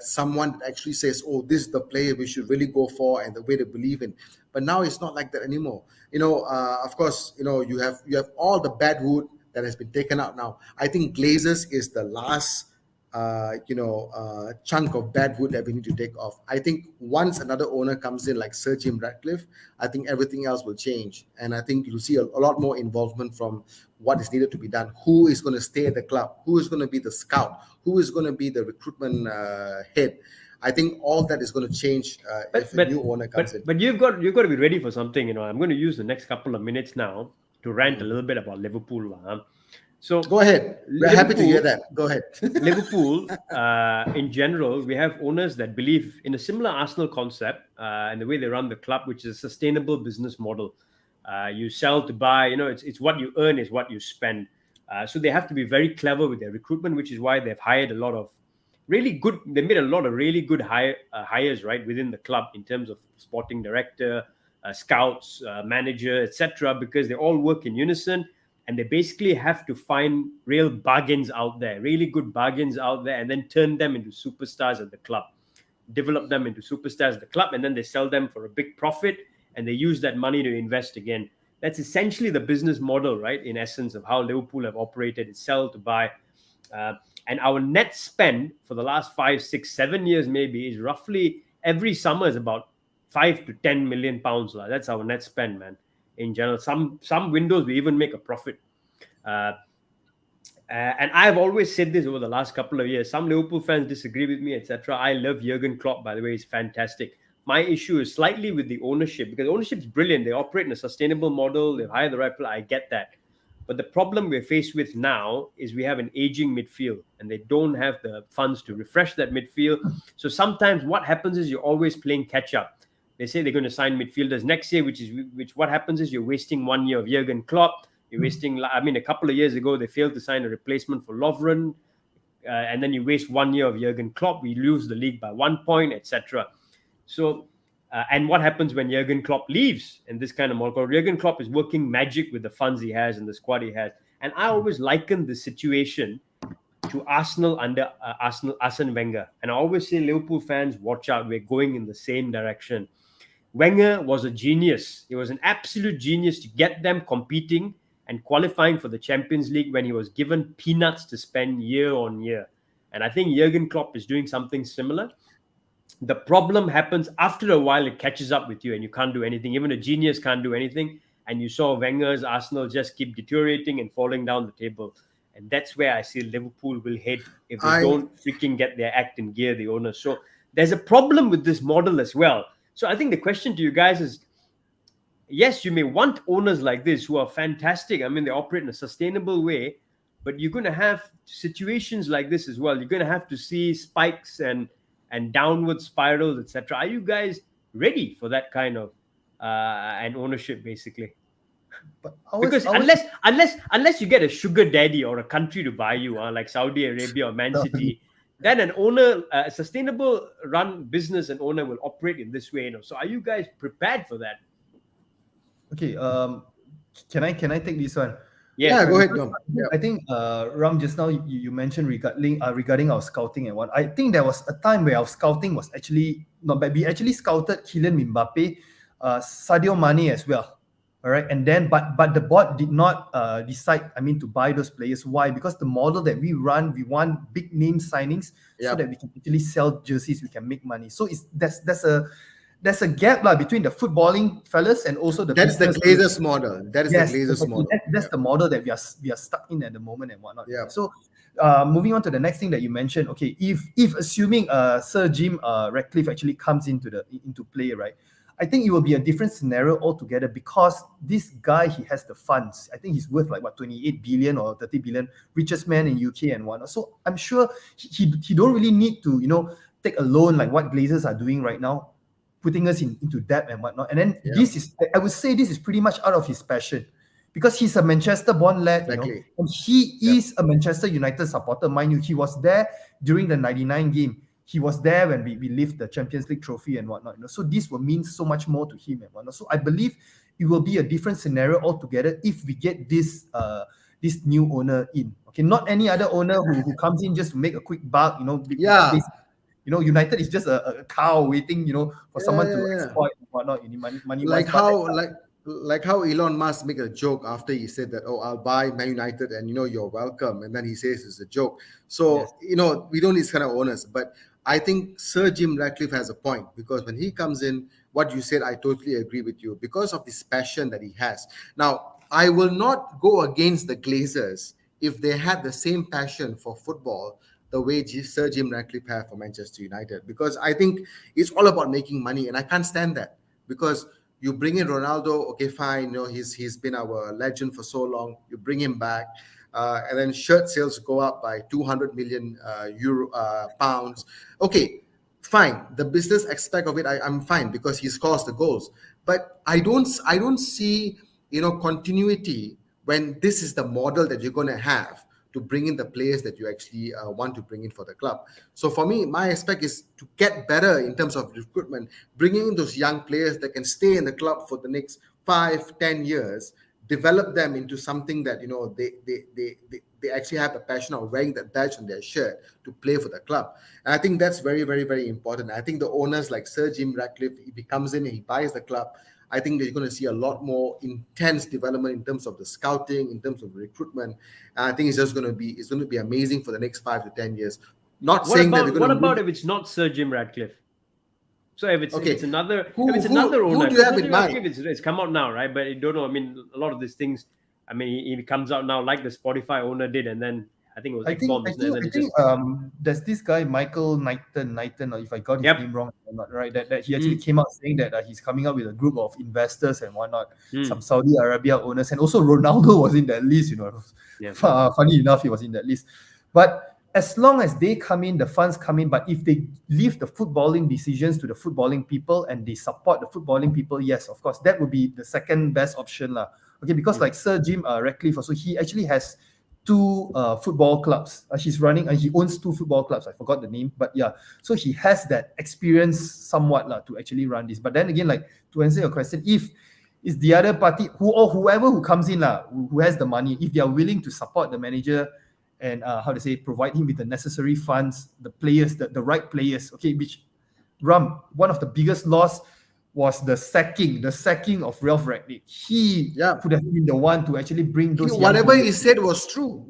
someone that actually says, oh, this is the player we should really go for and the way to believe in. But now it's not like that anymore. Of course, you have all the bad wood that has been taken out now. I think Glazers is the last chunk of bad wood that we need to take off. I think once another owner comes in like Sir Jim Ratcliffe, I think everything else will change. And I think you'll see a lot more involvement from what is needed to be done. Who is going to stay at the club? Who is going to be the scout? Who is going to be the recruitment head? I think all that is going to change if a new owner comes in. But you've got to be ready for something. I'm going to use the next couple of minutes now to rant a little bit about Liverpool. So go ahead. We're happy to hear that. Go ahead. Liverpool, in general, we have owners that believe in a similar Arsenal concept and the way they run the club, which is a sustainable business model. You sell to buy. It's what you earn is what you spend. So they have to be very clever with their recruitment, which is why they've hired a lot of really good. They made a lot of really good hires right within the club in terms of sporting director, scouts, manager, etc. Because they all work in unison. And they basically have to find real bargains out there, really good bargains out there, and then turn them into superstars at the club, develop them into superstars at the club, and then they sell them for a big profit, and they use that money to invest again. That's essentially the business model, right, in essence, of how Liverpool have operated. It's sell to buy. And our net spend for the last 5, 6, 7 years maybe is roughly every summer is about 5 to 10 million pounds. That's our net spend, man. In general, some windows we even make a profit, and I've always said this over the last couple of years. Some Liverpool fans disagree with me, etc. I love Jurgen Klopp, by the way. He's fantastic. My issue is slightly with the ownership, because ownership is brilliant. They operate in a sustainable model. They've hired the right people. I get that, but the problem we're faced with now is we have an aging midfield, and they don't have the funds to refresh that midfield. So sometimes what happens is you're always playing catch up. They say they're going to sign midfielders next year, which what happens is you're wasting 1 year of Jurgen Klopp. You're wasting, a couple of years ago, they failed to sign a replacement for Lovren. And then you waste 1 year of Jurgen Klopp. We lose the league by 1 point, etc. So, and what happens when Jurgen Klopp leaves in this kind of model? Jurgen Klopp is working magic with the funds he has and the squad he has. And I always liken the situation to Arsenal under Arsene Wenger. And I always say, Liverpool fans, watch out. We're going in the same direction. Wenger was a genius. He was an absolute genius to get them competing and qualifying for the Champions League when he was given peanuts to spend year on year. And I think Jurgen Klopp is doing something similar. The problem happens after a while, it catches up with you and you can't do anything. Even a genius can't do anything. And you saw Wenger's Arsenal just keep deteriorating and falling down the table. And that's where I see Liverpool will head if they don't freaking get their act in gear, the owners. So there's a problem with this model as well. So I think the question to you guys is, yes, you may want owners like this who are fantastic. I mean, they operate in a sustainable way, but you're going to have situations like this as well. You're going to have to see spikes and downward spirals, etc. Are you guys ready for that kind of an ownership, basically? Because unless you get a sugar daddy or a country to buy you, like Saudi Arabia or Man City, then an owner, a sustainable run business and owner will operate in this way. So are you guys prepared for that? Okay, can I take this one? Yes. Go ahead, Dom. I think Ram, just now you mentioned regarding our scouting and what. I think there was a time where our scouting was actually not bad. We actually scouted Kylian Mbappe, Sadio Mane as well. All right, and then but the board did not decide. I mean, to buy those players. Why? Because the model that we run, we want big name signings so that we can actually sell jerseys. We can make money. So there's a gap between the footballing fellas and also the that's the Glazers model. That is the Glazers model. That's the model that we are stuck in at the moment and whatnot. Yeah. So moving on to the next thing that you mentioned. Okay, if assuming Sir Jim Ratcliffe actually comes into play, right? I think it will be a different scenario altogether because this guy, he has the funds. I think he's worth like 28 billion or 30 billion, richest man in UK and whatnot. So I'm sure he don't really need to take a loan like what Glazers are doing right now, putting us into debt and whatnot. And then I would say this is pretty much out of his passion because he's a Manchester-born lad, exactly. And he is a Manchester United supporter. Mind you, he was there during the 99 game. He was there when we lift the Champions League trophy and whatnot. So this will mean so much more to him and whatnot. So I believe it will be a different scenario altogether if we get this new owner in. Okay, not any other owner who comes in just to make a quick buck. United is just a cow waiting, for someone to exploit and whatnot. You need money. Like how Elon Musk make a joke after he said that, I'll buy Man United and you're welcome, and then he says it's a joke. So we don't need this kind of owners. But I think Sir Jim Ratcliffe has a point because when he comes in, what you said, I totally agree with you because of this passion that he has. Now, I will not go against the Glazers if they had the same passion for football the way Sir Jim Ratcliffe had for Manchester United, because I think it's all about making money, and I can't stand that because you bring in Ronaldo, okay, fine, he's been our legend for so long. You bring him back, and then shirt sales go up by 200 million pounds. Okay, fine. The business aspect of it, I'm fine because he scores the goals, but I don't see continuity when this is the model that you're going to have to bring in the players that you actually want to bring in for the club. So for me, my aspect is to get better in terms of recruitment, bringing in those young players that can stay in the club for the next 5-10 years, develop them into something that they actually have a passion of wearing that badge on their shirt to play for the club. And I think that's very, very, very important. I think the owners like Sir Jim Ratcliffe, if he comes in and he buys the club, I think they're going to see a lot more intense development in terms of the scouting, in terms of recruitment. And I think it's going to be amazing for the next 5 to 10 years. Not saying that we're going to. What about if it's not Sir Jim Ratcliffe? So if it's another owner, who do you have in mind? It's come out now, right? But I don't know. I mean, a lot of these things. I mean, he comes out now like the Spotify owner did, and then I think it was I think there's this guy Michael Knighton, or if I got his name wrong, right? That he actually came out saying that he's coming up with a group of investors and whatnot, some Saudi Arabia owners, and also Ronaldo was in that list. Funny enough, he was in that list. But as long as they come in, the funds come in. But if they leave the footballing decisions to the footballing people and they support the footballing people, yes, of course, that would be the second best option, lah. Okay, because like Sir Jim Ratcliffe, also he actually has 2 football clubs. He's running, and he owns 2 football clubs. I forgot the name, but yeah. So he has that experience somewhat to actually run this. But then again, like to answer your question, if it's the other party whoever who comes in who has the money, if they are willing to support the manager and provide him with the necessary funds, the players, the right players. Okay, which one of the biggest loss was the sacking of Ralph Rangnick. He could have been the one to actually bring those. Whatever he said was true.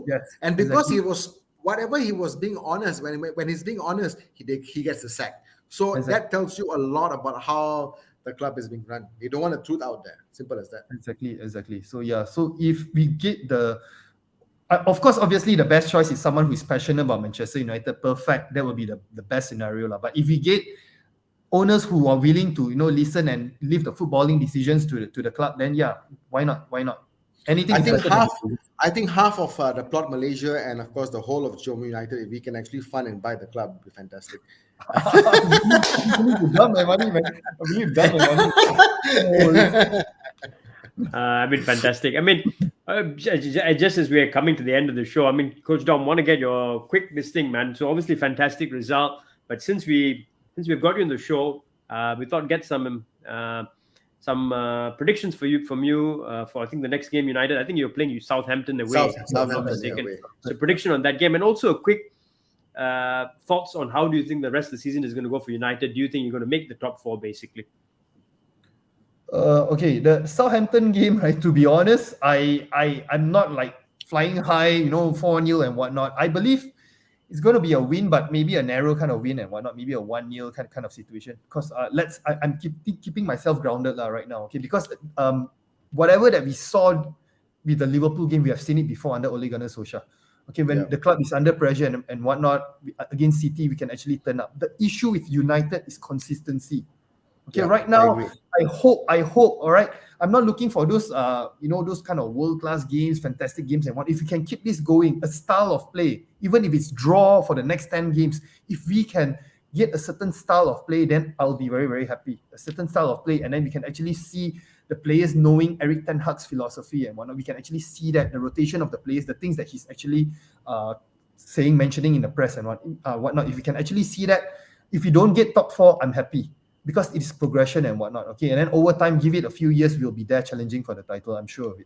Yes, and because he was being honest, when he's being honest, he gets the sack. So that tells you a lot about how the club is being run. You don't want the truth out there. Simple as that. Exactly. So so if we get of course, obviously, the best choice is someone who is passionate about Manchester United. Perfect. That would be the best scenario. But if we get owners who are willing to listen and leave the footballing decisions to the club, then why not? Anything. I think half of the Plot Malaysia and of course the whole of Johor United, if we can actually fund and buy the club, would be fantastic. You've done my money, man. I believe you've done my money. I mean, fantastic. I mean, just as we are coming to the end of the show, I mean, Coach Dom, want to get your quick listing, man. So obviously, fantastic result. But since we've got you in the show, we thought get some some predictions from you for I think the next game United. I think you're playing Southampton away. Southampton away. So prediction on that game, and also a quick thoughts on how do you think the rest of the season is going to go for United? Do you think you're going to make the top 4 basically? Okay, the Southampton game, right? To be honest, I'm not like flying high, 4-0 and whatnot. I believe it's going to be a win, but maybe a narrow kind of win and whatnot, maybe a 1-0 kind of situation. Because I'm keeping myself grounded right now, okay? Because whatever that we saw with the Liverpool game, we have seen it before under Ole Gunnar Solskjaer. Okay, when the club is under pressure and whatnot against City, we can actually turn up. The issue with United is consistency. Okay, right now, I hope, all right, I'm not looking for those, those kind of world-class games, fantastic games and what. If we can keep this going, a style of play, even if it's draw for the next 10 games, if we can get a certain style of play, then I'll be very, very happy. A certain style of play, and then we can actually see the players knowing Eric Ten Hag's philosophy and whatnot. We can actually see that the rotation of the players, the things that he's actually mentioning in the press and whatnot. If we can actually see that, if we don't get top 4, I'm happy. Because it is progression and whatnot, okay? And then over time, give it a few years, we'll be there challenging for the title, I'm sure of it.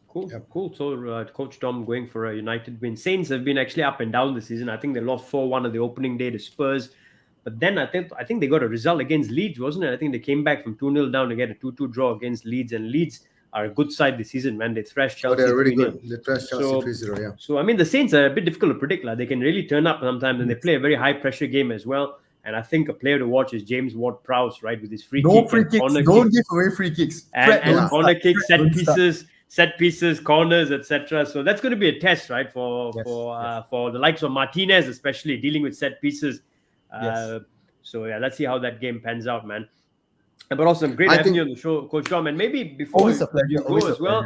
Cool, cool. So Coach Tom going for a United win. Saints have been actually up and down this season. I think they lost 4-1 on the opening day to Spurs. But then I think they got a result against Leeds, wasn't it? I think they came back from 2-0 down to get a 2-2 draw against Leeds. And Leeds are a good side this season, man. They thrashed Chelsea. They're really good. They thrashed Chelsea 3-0, yeah. So, I mean, the Saints are a bit difficult to predict. They can really turn up sometimes, and they play a very high-pressure game as well. And I think a player to watch is James Ward-Prowse, right, with his free kick. Free kicks. Don't give away free kicks. And corner kicks, set pieces, corners, etc. So that's going to be a test, right, for the likes of Martinez, especially dealing with set pieces. So let's see how that game pans out, man. But also, great having you on the show, Coach Tom. And maybe before you go as well,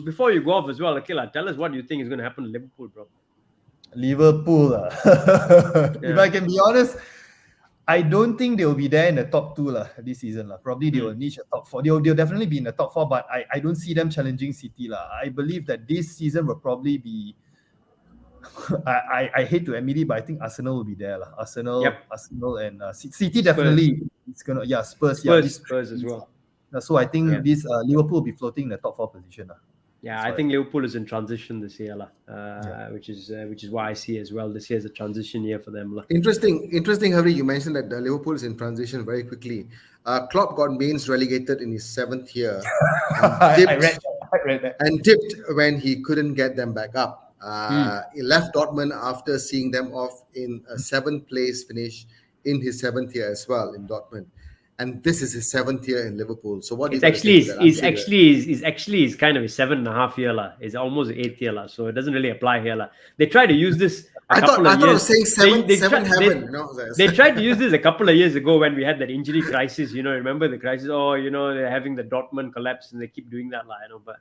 before you go off as well, Akila, tell us what you think is going to happen to Liverpool, bro. Liverpool. If I can be honest, I don't think they'll be there in the top 2 this season. Probably they will niche a top 4. They'll definitely be in the top 4, but I don't see them challenging City. I believe that this season will probably be I hate to admit it, but I think Arsenal will be there. Arsenal and City definitely. It's gonna Spurs as well. So I think this Liverpool will be floating in the top 4 position. Yeah, I think Liverpool is in transition this year, which is why I see as well. This year is a transition year for them. Interesting, Harry. You mentioned that Liverpool is in transition very quickly. Klopp got Mainz relegated in his 7th year. I read that. And dipped when he couldn't get them back up. He left Dortmund after seeing them off in a 7th place finish in his 7th year as well in Dortmund. And this is his 7th year in Liverpool. So what? He's actually kind of a 7.5 year. It's almost 8th year. So it doesn't really apply here. They try to use this. I thought I was saying seven heaven. They tried to use this a couple of years ago when we had that injury crisis. Remember the crisis? They're having the Dortmund collapse, and they keep doing that. But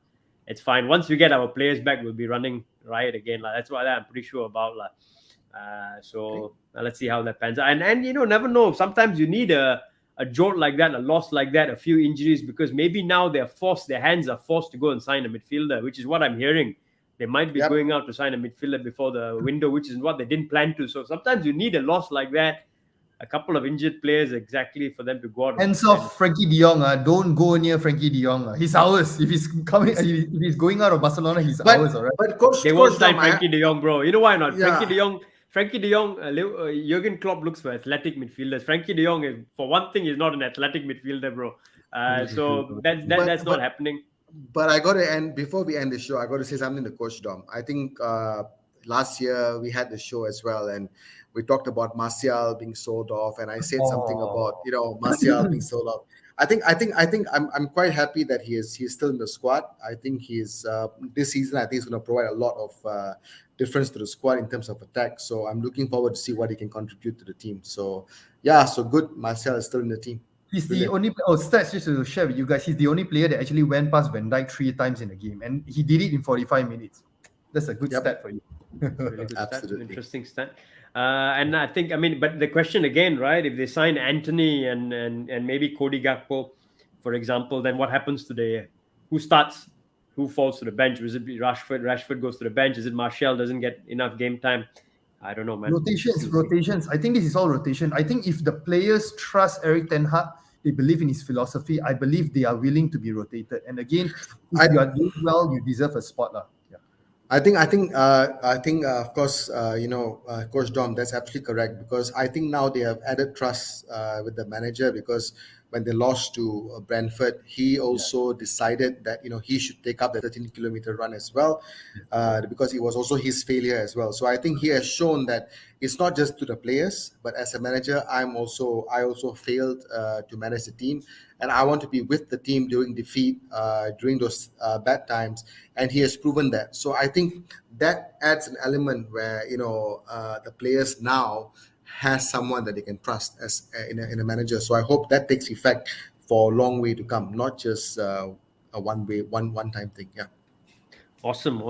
it's fine. Once we get our players back, we'll be running riot again. That's what I'm pretty sure about. So let's see how that pans out. And never know. Sometimes you need a jolt like that, a loss like that, a few injuries, because maybe now their hands are forced to go and sign a midfielder, which is what I'm hearing. They might be going out to sign a midfielder before the window, which is what they didn't plan to. So sometimes you need a loss like that, a couple of injured players exactly for them to go out. Hands off Frankie de Jong. Don't go near Frankie de Jong. He's ours. If he's going out of Barcelona, he's ours, all right? But coach, they won't sign Frankie de Jong, bro. You know why not? Yeah. Frankie de Jong, Jurgen Klopp looks for athletic midfielders. Frankie de Jong, is, for one thing, is not an athletic midfielder, bro. So that's not happening. But I got to end, before we end the show, I got to say something to Coach Dom. I think last year we had the show as well, and we talked about Martial being sold off, and I said something about Martial being sold off. I think I'm quite happy that he's still in the squad. I think he's this season. I think he's going to provide a lot of difference to the squad in terms of attack. So I'm looking forward to see what he can contribute to the team. So so good. Martial is still in the team. He's the only stats just to share with you guys. He's the only player that actually went past Van Dijk 3 times in a game, and he did it in 45 minutes. That's a good stat for you. Really good Absolutely stat, interesting stat. And I think, but the question again, right? If they sign Anthony and maybe Cody Gakpo, for example, then what happens today? Who starts? Who falls to the bench? Is it Rashford? Rashford goes to the bench. Is it Martial doesn't get enough game time? I don't know, man. Rotations. I think this is all rotation. I think if the players trust Eric Ten Hag, They believe in his philosophy. I believe they are willing to be rotated. And again, if you are doing well, you deserve a spot. Yeah. I think, of course, Coach Dom, that's absolutely correct, because I think now they have added trust with the manager, because when they lost to Brentford, he also decided that he should take up the 13-kilometer run as well, because it was also his failure as well. So I think he has shown that it's not just to the players, but as a manager, I also failed to manage the team, and I want to be with the team during defeat, during those bad times, and he has proven that. So I think that adds an element where the players now has someone that they can trust as in a manager. So I hope that takes effect for a long way to come, not just a one-time thing. Yeah. Awesome.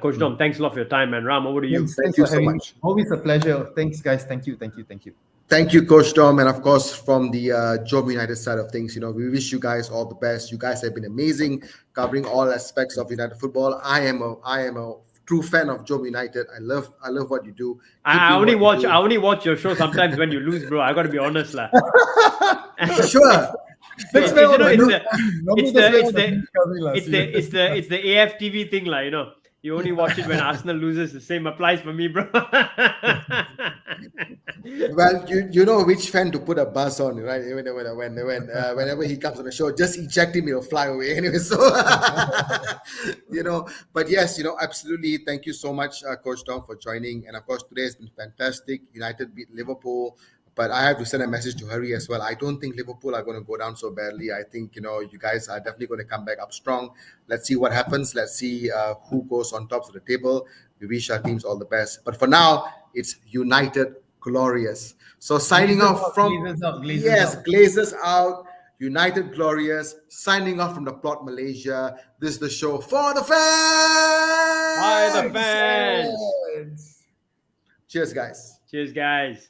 Coach Dom, thanks a lot for your time, man. Ram, over to you. Thanks you for so having much. me. Always a pleasure. Thanks, guys. Thank you. Thank you, Coach Dom, and of course from the Job United side of things, we wish you guys all the best. You guys have been amazing, covering all aspects of United football. I am a true fan of Job United. I love what you do. I only watch your show sometimes when you lose, bro. I got to be honest, lah. Sure. It's the AFTV thing, lah. You only watch it when Arsenal loses. The same applies for me, bro. Well, you know which fan to put a buzz on, right? Whenever he comes on the show, just eject him, he'll fly away anyway. So, but yes, absolutely. Thank you so much, Coach Tom, for joining. And of course, today has been fantastic. United beat Liverpool. But I have to send a message to Harry as well. I don't think Liverpool are going to go down so badly. I think, you guys are definitely going to come back up strong. Let's see what happens. Let's see who goes on top of the table. We wish our teams all the best. But for now, it's United Glorious. So signing off from... Glazers out. United Glorious. Signing off from the Plot Malaysia. This is the show for the fans. By the fans. Cheers, guys. Cheers, guys.